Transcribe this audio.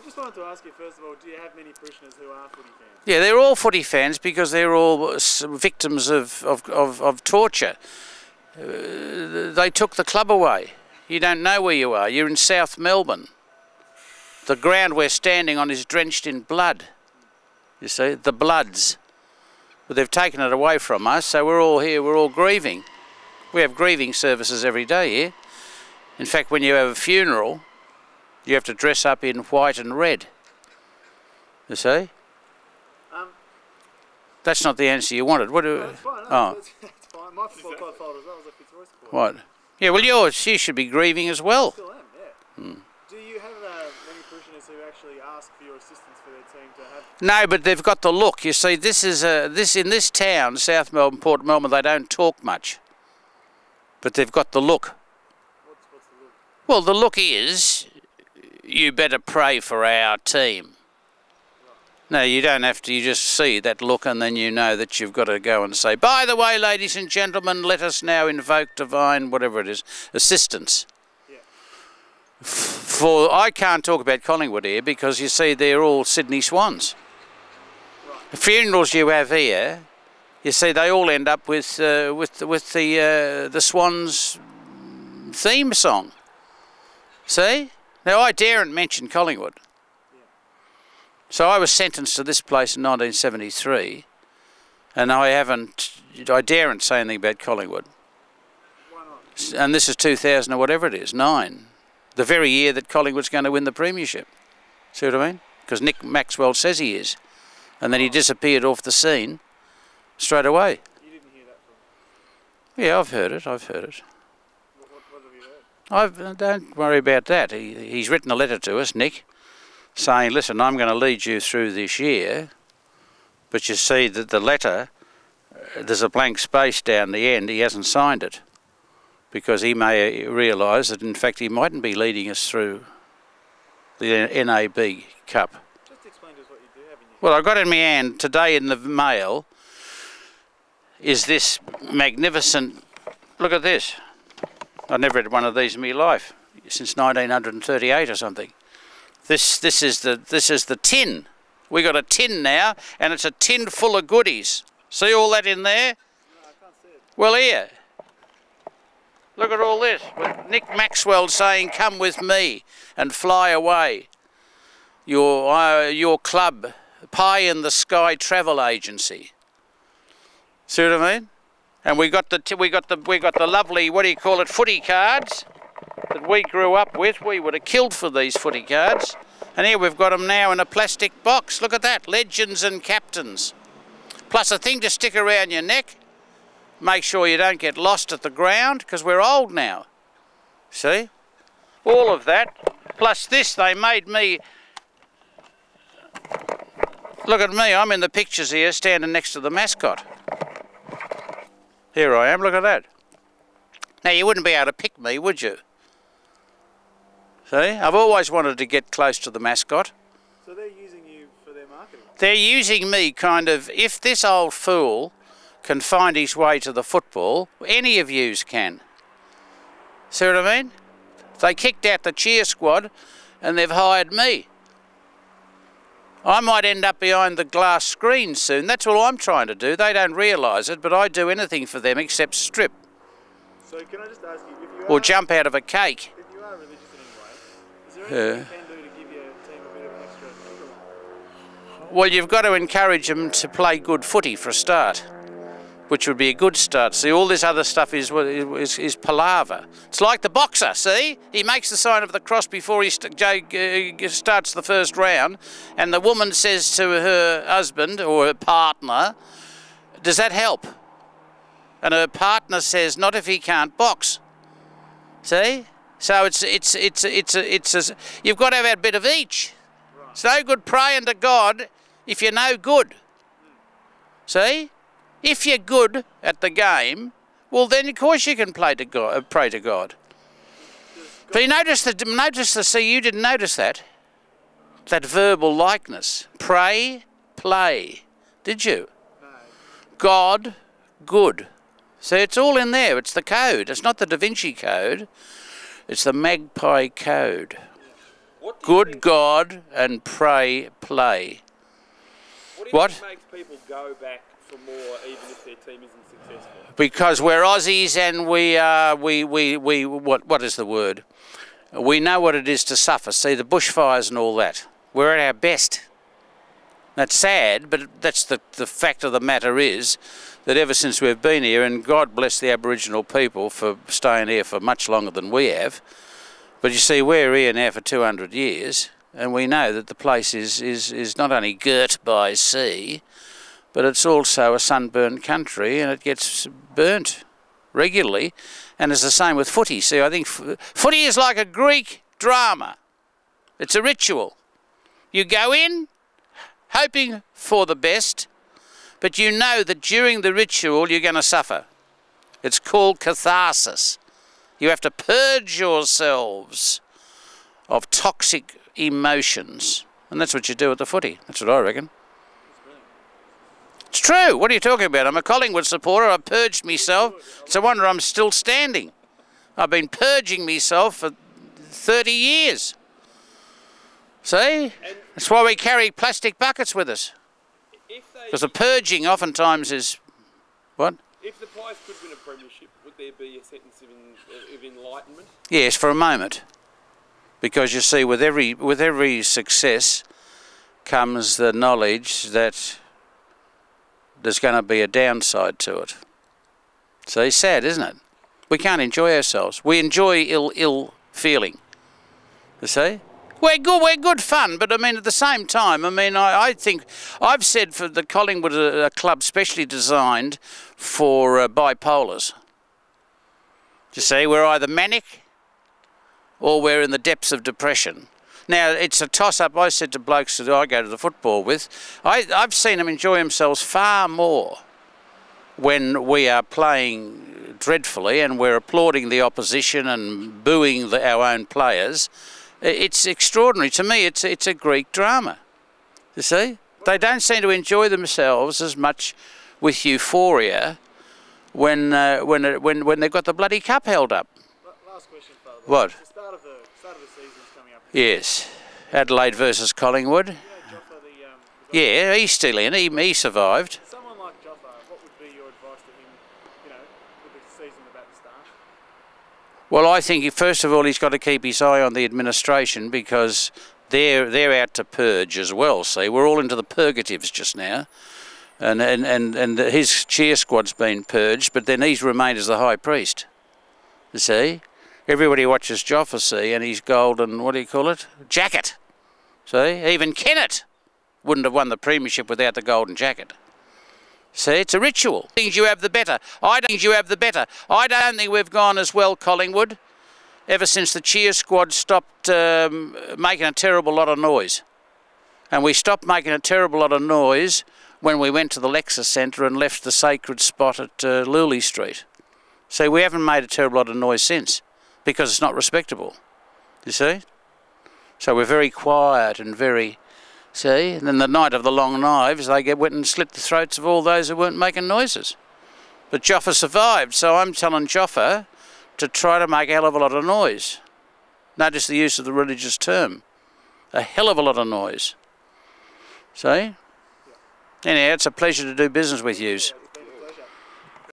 just wanted to ask you, first of all, do you have many parishioners who are footy fans? Yeah, they're all footy fans because they're all victims of torture. They took the club away. You don't know where you are. You're in South Melbourne. The ground we're standing on is drenched in blood. You see, the Bloods. But they've taken it away from us, so we're all here, we're all grieving. We have grieving services every day here. In fact, when you have a funeral, you have to dress up in white and red. You see? That's not the answer you wanted. What? No, that's fine. Oh. That's fine. My football club folder as well was a Fitzroy supporter. What? Yeah, well, you should be grieving as well. I still am, yeah. Do you have many parishioners who actually ask for your assistance for their team to have? No, but they've got the look. You see, this is in this town, South Melbourne, Port Melbourne. They don't talk much, but they've got the look. What's the look? Well, the look is, you better pray for our team. No, you don't have to. You just see that look and then you know that you've got to go and say, by the way, ladies and gentlemen, let us now invoke divine, whatever it is, assistance. Yeah. For I can't talk about Collingwood here because you see they're all Sydney Swans. Right. The funerals you have here, you see they all end up with the Swans theme song. See? Now I daren't mention Collingwood. So I was sentenced to this place in 1973, and I daren't say anything about Collingwood. Why not? And this is 2000 or whatever it is, 9. The very year that Collingwood's going to win the premiership. See what I mean? Because Nick Maxwell says he is. And then he disappeared off the scene straight away. You didn't hear that from? Yeah, I've heard it. What have you heard? Don't worry about that. He's written a letter to us, Nick, saying, listen, I'm going to lead you through this year, but you see that the letter, there's a blank space down the end, he hasn't signed it, because he may realise that in fact he mightn't be leading us through the NAB Cup. Just explain to us what you do have in your... Well, I got in my hand today in the mail is this magnificent, look at this. I've never had one of these in my life, since 1938 or something. This is the tin. We got a tin now, and it's a tin full of goodies. See all that in there? No, I can't see it. Well, here. Look at all this. With Nick Maxwell saying, "Come with me and fly away." Your club, Pie in the Sky Travel Agency. See what I mean? And we got the lovely, what do you call it, footy cards that we grew up with. We would have killed for these footy cards. And here we've got them now in a plastic box. Look at that, legends and captains. Plus a thing to stick around your neck. Make sure you don't get lost at the ground, because we're old now. See? All of that. Plus this, they made me... Look at me, I'm in the pictures here standing next to the mascot. Here I am, look at that. Now you wouldn't be able to pick me, would you? See, I've always wanted to get close to the mascot. So they're using you for their marketing? They're using me kind of, if this old fool can find his way to the football, any of yous can. See what I mean? They kicked out the cheer squad and they've hired me. I might end up behind the glass screen soon. That's all I'm trying to do. They don't realise it, but I do anything for them except strip. So can I just ask you, if you or are... jump out of a cake. If you are religious in any way, is there anything you can do to give your team a bit of an extra kick? Well, you've got to encourage them to play good footy for a start, which would be a good start. See, all this other stuff is palaver. It's like the boxer, see? He makes the sign of the cross before he starts the first round, and the woman says to her husband or her partner, does that help? And her partner says, not if he can't box. See? So you've got to have a bit of each. Right. It's no good praying to God if you're no good. See? If you're good at the game, well then of course you can pray to God. But you notice you didn't notice that verbal likeness. Pray, play. Did you? No. God, good. So it's all in there. It's the code. It's not the Da Vinci Code. It's the Magpie Code. Yeah. good God, and pray play. What do you think makes people go back for more even if their team isn't successful? Because we're Aussies and what is the word? We know what it is to suffer. See, the bushfires and all that. We're at our best. That's sad, but that's the fact of the matter is that ever since we've been here, and God bless the Aboriginal people for staying here for much longer than we have, but you see, we're here now for 200 years, and we know that the place is not only girt by sea, but it's also a sunburnt country, and it gets burnt regularly, and it's the same with footy. See, I think footy is like a Greek drama. It's a ritual. You go in hoping for the best, but you know that during the ritual you're going to suffer. It's called catharsis. You have to purge yourselves of toxic emotions, and that's what you do at the footy. That's what I reckon. It's true. What are you talking about? I'm a Collingwood supporter. I purged myself. It's a wonder I'm still standing. I've been purging myself for 30 years. See? That's why we carry plastic buckets with us. Because the purging oftentimes is... What? If the Pies could win a premiership, would there be a sentence of enlightenment? Yes, for a moment. Because you see, with every success comes the knowledge that there's going to be a downside to it. See, sad, isn't it? We can't enjoy ourselves. We enjoy ill feeling. You see? We're good fun, but I mean, at the same time, I mean, I think, I've said for the Collingwood a club specially designed for bipolars. You see, we're either manic or we're in the depths of depression. Now, it's a toss-up. I said to blokes that I go to the football with, I've seen them enjoy themselves far more when we are playing dreadfully and we're applauding the opposition and booing our own players. It's extraordinary. To me, it's a Greek drama. You see? They don't seem to enjoy themselves as much with euphoria when they've got the bloody cup held up. Last question, Father. What? The start of the season's coming up. Yes. Adelaide versus Collingwood. Joffa, Yeah, he's still in. He survived. Someone like Joffa, what would be your advice to him, with the season about to start? Well, I think first of all he's got to keep his eye on the administration because they're out to purge as well. See, we're all into the purgatives just now, and his cheer squad's been purged, but then he's remained as the high priest. You see, everybody watches Joffa, see, and his golden, what do you call it, jacket. See, even Kennett wouldn't have won the premiership without the golden jacket. See, it's a ritual. Things you have, the better. I don't think we've gone as well, Collingwood, ever since the cheer squad stopped making a terrible lot of noise. And we stopped making a terrible lot of noise when we went to the Lexus Centre and left the sacred spot at Luley Street. So we haven't made a terrible lot of noise since because it's not respectable. You see? So we're very quiet and very... See, and then the night of the long knives, they went and slit the throats of all those who weren't making noises. But Joffa survived, so I'm telling Joffa to try to make a hell of a lot of noise. Notice the use of the religious term. A hell of a lot of noise. See? Anyhow, it's a pleasure to do business with yous.